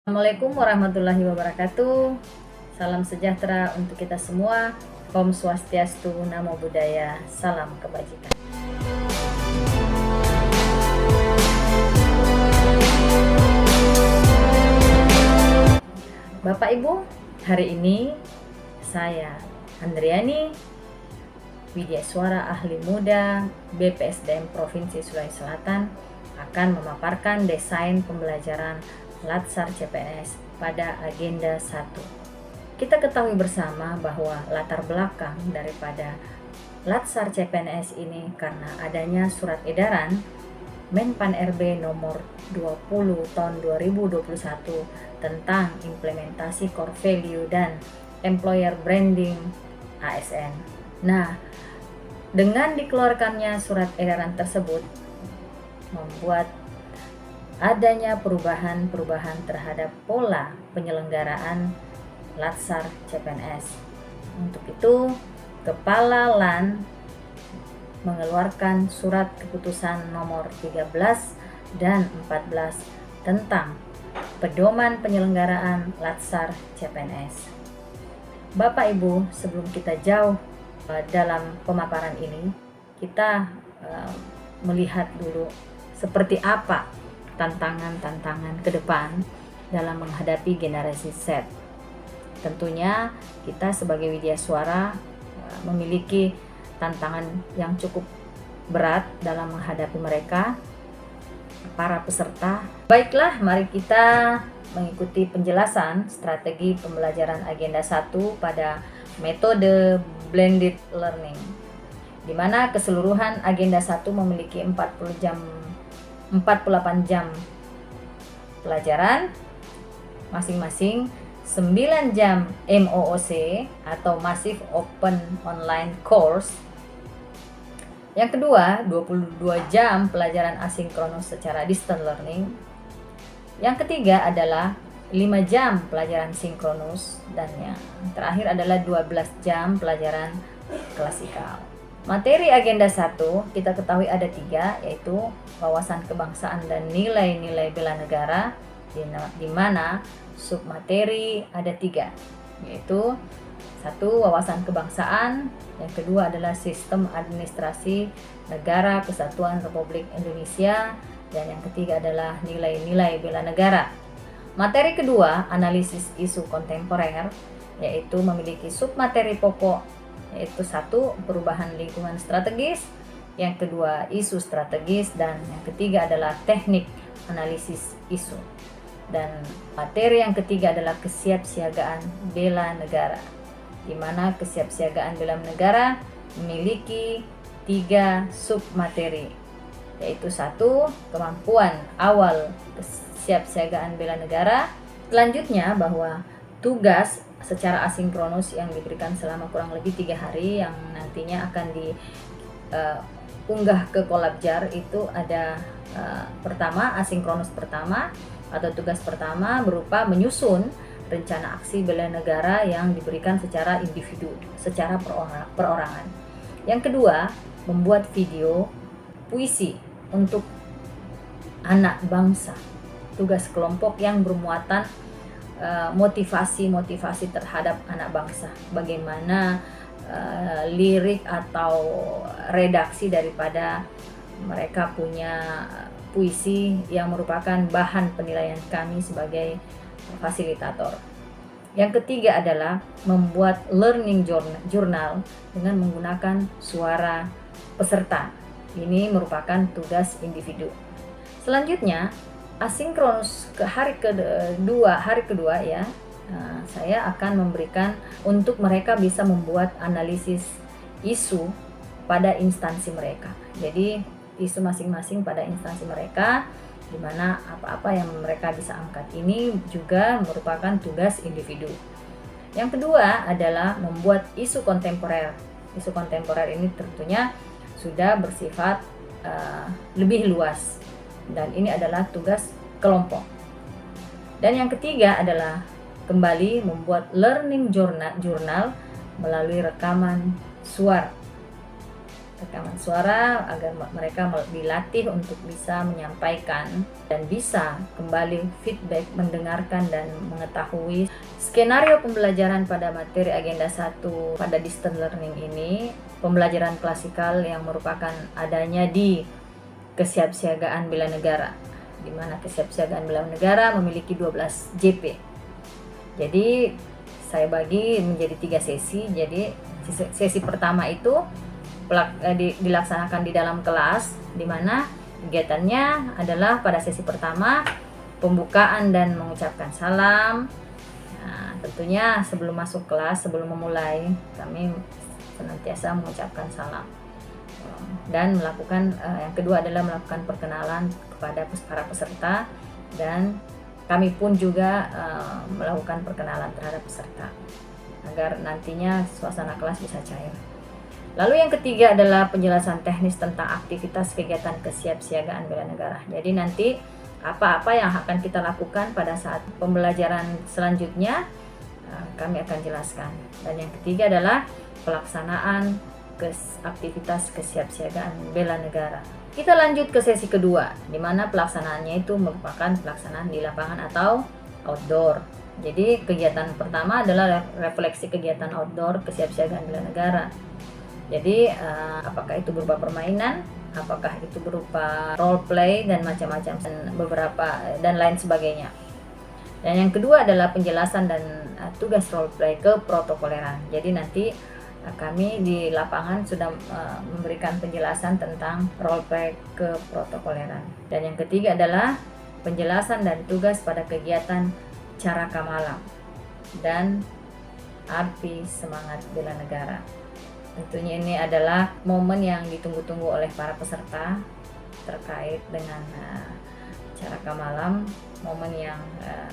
Assalamualaikum warahmatullahi wabarakatuh. Salam sejahtera untuk kita semua. Om Swastiastu, Namo Buddhaya, salam kebajikan. Bapak Ibu, hari ini saya Andriani Widyaswara, ahli muda BPSDM Provinsi Sulawesi Selatan, akan memaparkan desain pembelajaran Latsar CPNS pada agenda 1. Kita ketahui bersama bahwa latar belakang daripada Latsar CPNS ini karena adanya surat edaran Menpan RB nomor 20 tahun 2021 tentang implementasi core value dan employer branding ASN. Nah, dengan dikeluarkannya surat edaran tersebut membuat adanya perubahan-perubahan terhadap pola penyelenggaraan Latsar CPNS. Untuk itu, Kepala LAN mengeluarkan surat keputusan nomor 13 dan 14 tentang pedoman penyelenggaraan Latsar CPNS. Bapak Ibu, sebelum kita jauh dalam pemaparan ini, kita melihat dulu seperti apa tantangan-tantangan ke depan dalam menghadapi generasi Z. Tentunya kita sebagai Widyaswara memiliki tantangan yang cukup berat dalam menghadapi mereka, para peserta. Baiklah, mari kita mengikuti penjelasan strategi pembelajaran agenda 1 pada metode blended learning, di mana keseluruhan agenda 1 memiliki 48 jam pelajaran, masing-masing 9 jam MOOC atau Massive Open Online Course. Yang kedua, 22 jam pelajaran asinkronus secara distance learning. Yang ketiga adalah 5 jam pelajaran sinkronus, dan yang terakhir adalah 12 jam pelajaran klasikal. Materi agenda 1 kita ketahui ada 3, yaitu wawasan kebangsaan dan nilai-nilai bela negara, di mana submateri ada 3, yaitu 1 wawasan kebangsaan, yang kedua adalah sistem administrasi negara kesatuan Republik Indonesia, dan yang ketiga adalah nilai-nilai bela negara. Materi kedua, analisis isu kontemporer, yaitu memiliki submateri pokok, yaitu 1 perubahan lingkungan strategis, yang kedua isu strategis, dan yang ketiga adalah teknik analisis isu. Dan materi yang ketiga adalah kesiapsiagaan bela negara, di mana kesiapsiagaan bela negara memiliki 3 submateri, yaitu 1 kemampuan awal kesiapsiagaan bela negara. Selanjutnya bahwa tugas secara asinkronus yang diberikan selama kurang lebih 3 hari yang nantinya akan diunggah ke Kolabjar itu ada pertama, asinkronus pertama atau tugas pertama berupa menyusun rencana aksi bela negara yang diberikan secara individu, secara perorangan. Yang kedua, membuat video puisi untuk anak bangsa, tugas kelompok yang bermuatan motivasi terhadap anak bangsa, bagaimana lirik atau redaksi daripada mereka punya puisi yang merupakan bahan penilaian kami sebagai fasilitator. Yang ketiga adalah membuat learning journal dengan menggunakan suara peserta. Ini merupakan tugas individu. Selanjutnya, asinkronus ke hari kedua ya, saya akan memberikan untuk mereka bisa membuat analisis isu pada instansi mereka. Jadi isu masing-masing pada instansi mereka, di mana apa-apa yang mereka bisa angkat ini juga merupakan tugas individu. Yang kedua adalah membuat isu kontemporer. Isu kontemporer ini tentunya sudah bersifat lebih luas, dan ini adalah tugas kelompok. Dan yang ketiga adalah kembali membuat learning journal melalui rekaman suara. rekaman suara agar mereka dilatih untuk bisa menyampaikan dan bisa kembali feedback, mendengarkan dan mengetahui skenario pembelajaran pada materi agenda 1 pada distance learning ini, pembelajaran klasikal yang merupakan adanya di kesiapsiagaan bela negara, di mana kesiapsiagaan bela negara memiliki 12 JP. Jadi saya bagi menjadi 3 sesi. Jadi sesi pertama itu dilaksanakan di dalam kelas, di mana kegiatannya adalah pada sesi pertama pembukaan dan mengucapkan salam. Nah, tentunya sebelum masuk kelas, sebelum memulai, kami senantiasa mengucapkan salam dan melakukan yang kedua adalah melakukan perkenalan kepada para peserta, dan kami pun juga melakukan perkenalan terhadap peserta agar nantinya suasana kelas bisa cair. Lalu yang ketiga adalah penjelasan teknis tentang aktivitas kegiatan kesiapsiagaan bela negara. Jadi nanti apa-apa yang akan kita lakukan pada saat pembelajaran selanjutnya kami akan jelaskan. Dan yang ketiga adalah pelaksanaan aktivitas kesiapsiagaan bela negara. Kita lanjut ke sesi kedua, di mana pelaksanaannya itu merupakan pelaksanaan di lapangan atau outdoor. Jadi kegiatan pertama adalah refleksi kegiatan outdoor kesiapsiagaan bela negara. Jadi apakah itu berupa permainan, apakah itu berupa role play dan macam-macam dan lain sebagainya. Dan yang kedua adalah penjelasan dan tugas role play ke protokoleran. Jadi nanti kami di lapangan sudah memberikan penjelasan tentang role play ke protokoleran. Dan yang ketiga adalah penjelasan dan tugas pada kegiatan caraka malam dan arti semangat bela negara. Tentunya ini adalah momen yang ditunggu-tunggu oleh para peserta terkait dengan caraka malam, momen yang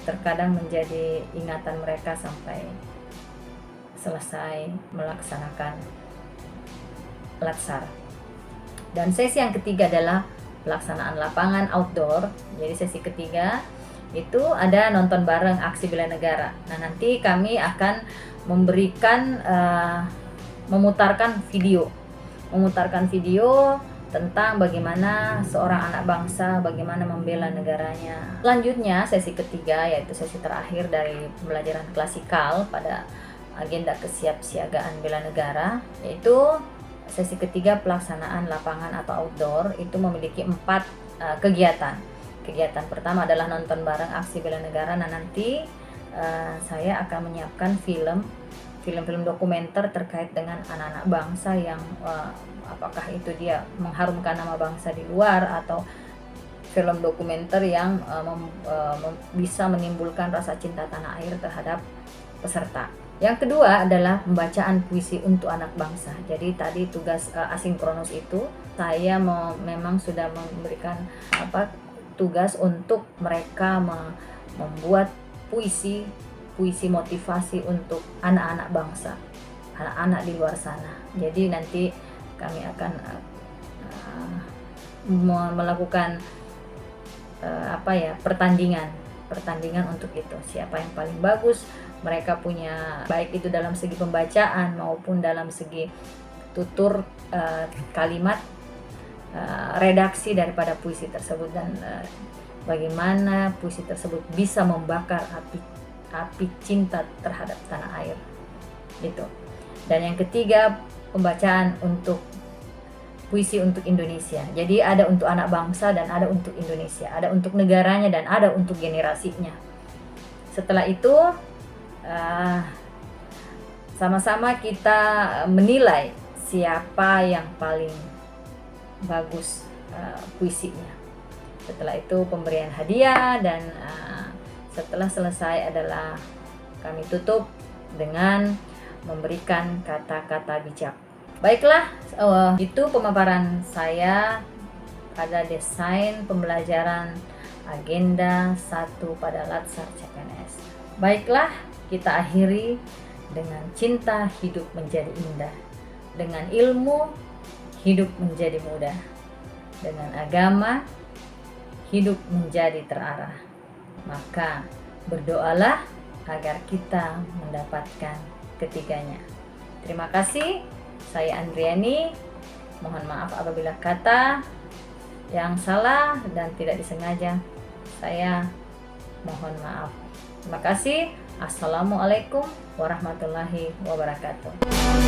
terkadang menjadi ingatan mereka sampai selesai melaksanakan latsar. Dan sesi yang ketiga adalah pelaksanaan lapangan outdoor. Jadi sesi ketiga itu ada nonton bareng aksi bela negara. Nah, nanti kami akan memberikan memutarkan video tentang bagaimana seorang anak bangsa bagaimana membela negaranya. Selanjutnya sesi ketiga, yaitu sesi terakhir dari pembelajaran klasikal pada agenda kesiapsiagaan bela negara, yaitu sesi ketiga pelaksanaan lapangan atau outdoor. Itu memiliki 4 kegiatan. Kegiatan pertama adalah nonton bareng aksi bela negara. Nah, nanti saya akan menyiapkan film-film dokumenter terkait dengan anak-anak bangsa yang apakah itu dia mengharumkan nama bangsa di luar, atau film dokumenter yang bisa menimbulkan rasa cinta tanah air terhadap peserta. Yang kedua adalah pembacaan puisi untuk anak bangsa. Jadi tadi tugas asinkronus itu saya memang sudah memberikan tugas untuk mereka membuat puisi motivasi untuk anak-anak bangsa, anak-anak di luar sana. Jadi nanti kami akan melakukan pertandingan untuk itu. Siapa yang paling bagus, mereka punya, baik itu dalam segi pembacaan maupun dalam segi tutur kalimat, redaksi daripada puisi tersebut, dan bagaimana puisi tersebut bisa membakar api cinta terhadap tanah air gitu. Dan yang ketiga, pembacaan untuk puisi untuk Indonesia. Jadi ada untuk anak bangsa dan ada untuk Indonesia, ada untuk negaranya dan ada untuk generasinya. Setelah itu sama-sama kita menilai siapa yang paling bagus puisinya. Setelah itu pemberian hadiah, dan setelah selesai adalah kami tutup dengan memberikan kata-kata bijak. Baiklah, itu pemaparan saya pada desain pembelajaran agenda 1 pada Latsar CPNS. Baiklah, kita akhiri dengan cinta hidup menjadi indah, dengan ilmu hidup menjadi mudah, dengan agama hidup menjadi terarah. Maka berdoalah agar kita mendapatkan ketiganya. Terima kasih. Saya Andriani Mohon maaf apabila kata yang salah dan tidak disengaja. Saya mohon maaf. Terima kasih. Assalamualaikum warahmatullahi wabarakatuh.